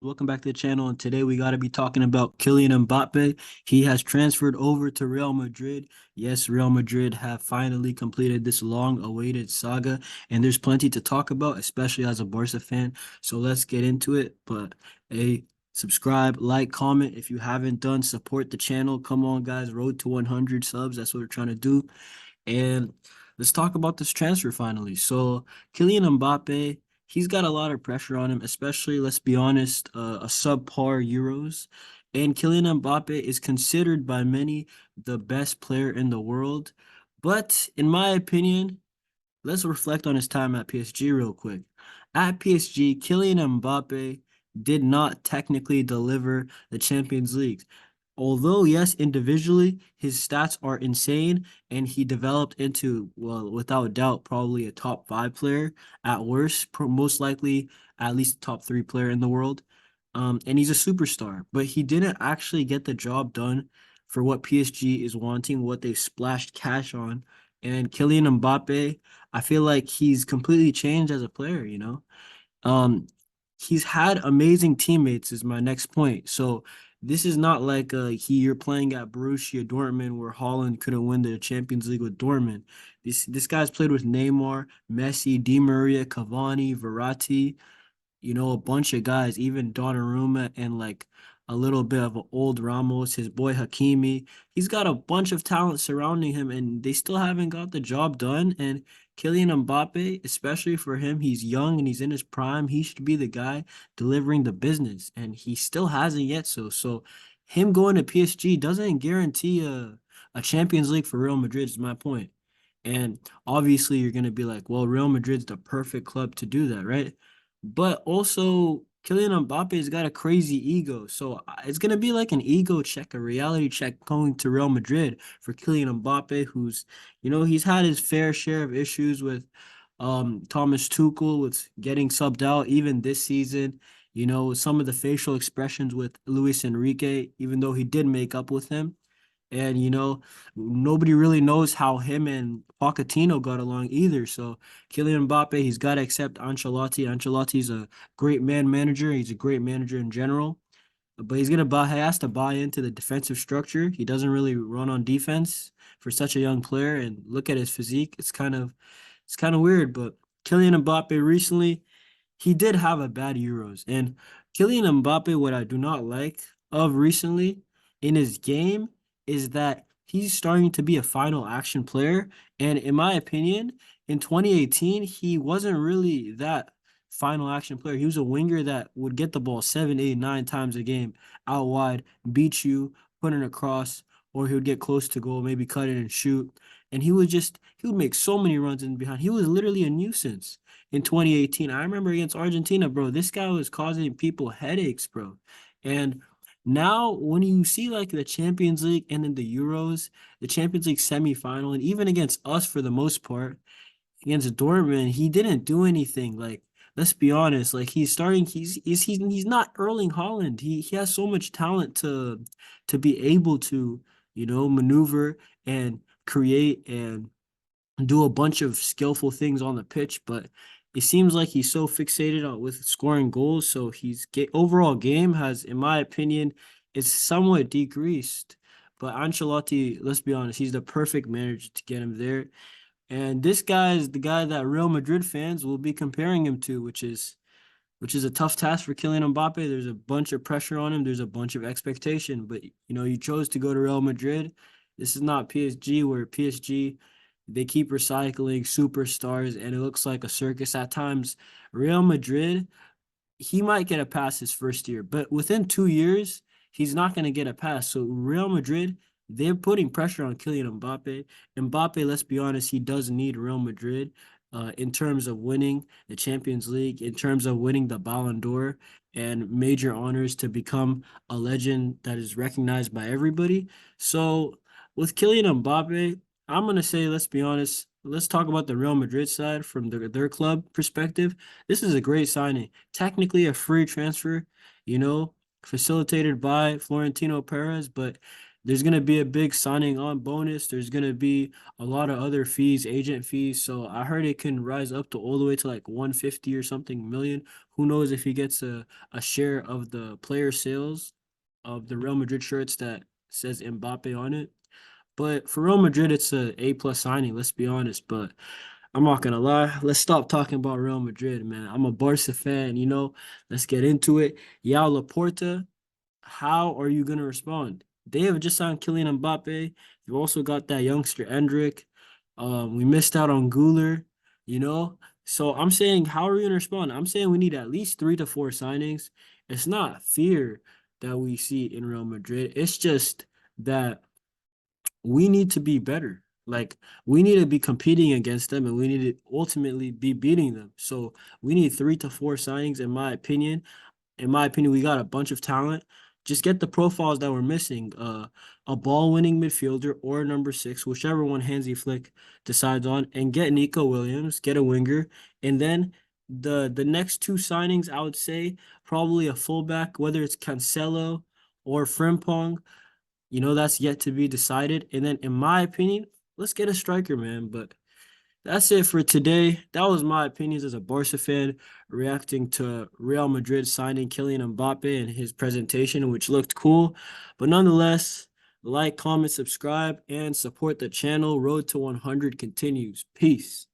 Welcome back to the channel, and today we got to be talking about Kylian Mbappe. He has transferred over to Real Madrid. Yes, Real Madrid have finally completed this long-awaited saga, and there's plenty to talk about, especially as a Barca fan. So let's get into it. But a subscribe, like, comment if you haven't done. Support the channel. Come on, guys, road to 100 subs. That's what we're trying to do. And let's talk about this transfer finally. So Kylian Mbappe, he's got a lot of pressure on him, especially, let's be honest, a subpar Euros. And Kylian Mbappe is considered by many the best player in the world. But in my opinion, let's reflect on his time at PSG real quick. At PSG, Kylian Mbappe did not technically deliver the Champions League. Although, yes, individually, his stats are insane, and he developed into, well, without doubt, probably a top five player at worst, most likely at least a top three player in the world. And he's a superstar, but he didn't actually get the job done for what PSG is wanting, what they've splashed cash on. And Kylian Mbappe, I feel like he's completely changed as a player, you know? Um, he's had amazing teammates is my next point. So this is not like you're playing at Borussia Dortmund where Holland couldn't win the Champions League with Dortmund. This guy's played with Neymar, Messi, Di Maria, Cavani, Verratti, a bunch of guys, even Donnarumma and like a little bit of an old Ramos, his boy Hakimi. He's got a bunch of talent surrounding him, and they still haven't got the job done. And Kylian Mbappe, especially for him, he's young and he's in his prime. He should be the guy delivering the business, and he still hasn't yet. So him going to PSG doesn't guarantee a Champions League for Real Madrid, is my point. And obviously, you're going to be like, well, Real Madrid's the perfect club to do that, right? But also, Kylian Mbappe's got a crazy ego. So it's going to be like an ego check, a reality check going to Real Madrid for Kylian Mbappe, who's, he's had his fair share of issues with Thomas Tuchel, with getting subbed out even this season. Some of the facial expressions with Luis Enrique, even though he did make up with him. And nobody really knows how him and Pochettino got along either. So Kylian Mbappe, he's got to accept Ancelotti. Ancelotti's a great manager. He's a great manager in general, but he has to buy into the defensive structure. He doesn't really run on defense for such a young player. And look at his physique. It's kind of weird. But Kylian Mbappe recently, he did have a bad Euros. And Kylian Mbappe, what I do not like of recently in his game is that he's starting to be a final action player. And in my opinion, in 2018, he wasn't really that final action player. He was a winger that would get the ball seven, eight, nine times a game out wide, beat you, put it across, or he would get close to goal, maybe cut it and shoot. And he would make so many runs in behind. He was literally a nuisance in 2018. I remember against Argentina, bro, this guy was causing people headaches, bro. And now when you see like the Champions League and then the Euros, the Champions League semifinal, and even against us for the most part, against Dortmund, he didn't do anything. Like, let's be honest, like he's not Erling Haaland. He has so much talent to be able to, maneuver and create and do a bunch of skillful things on the pitch, but it seems like he's so fixated on with scoring goals. So overall game has, in my opinion, is somewhat decreased. But Ancelotti, let's be honest, he's the perfect manager to get him there. And this guy is the guy that Real Madrid fans will be comparing him to, which is a tough task for Kylian Mbappe. There's a bunch of pressure on him. There's a bunch of expectation, but you chose to go to Real Madrid. This is not PSG, where PSG they keep recycling superstars and it looks like a circus at times. Real Madrid, he might get a pass his first year, but within 2 years, he's not going to get a pass. So Real Madrid, they're putting pressure on Kylian Mbappe. Mbappe, let's be honest, he does need Real Madrid in terms of winning the Champions League, in terms of winning the Ballon d'Or and major honors to become a legend that is recognized by everybody. So with Kylian Mbappe, I'm going to say, let's be honest, let's talk about the Real Madrid side from their club perspective. This is a great signing. Technically a free transfer, you know, facilitated by Florentino Perez, but there's gonna be a big signing on bonus. There's gonna be a lot of other fees, agent fees. So I heard it can rise up to all the way to like 150 or something million. Who knows if he gets a share of the player sales of the Real Madrid shirts that says Mbappe on it. But for Real Madrid, it's a A+ signing, let's be honest. But I'm not gonna lie. Let's stop talking about Real Madrid, man. I'm a Barca fan, you know. Let's get into it. Yao Laporta, how are you gonna respond? They have just signed Kylian Mbappe. You also got that youngster Endrick. We missed out on Guler, you know. So I'm saying, how are we gonna respond? I'm saying we need at least 3 to 4 signings. It's not fear that we see in Real Madrid. It's just that we need to be better. Like we need to be competing against them and we need to ultimately be beating them. So we need 3 to 4 signings, in my opinion. In my opinion, we got a bunch of talent. Just get the profiles that we're missing. A ball-winning midfielder or number 6, whichever one Hansi Flick decides on, and get Nico Williams, get a winger, and then the next 2 signings, I would say probably a fullback, whether it's Cancelo or Frimpong. That's yet to be decided. And then, in my opinion, let's get a striker, man. But that's it for today. That was my opinions as a Barca fan reacting to Real Madrid signing Kylian Mbappe and his presentation, which looked cool. But nonetheless, like, comment, subscribe, and support the channel. Road to 100 continues. Peace.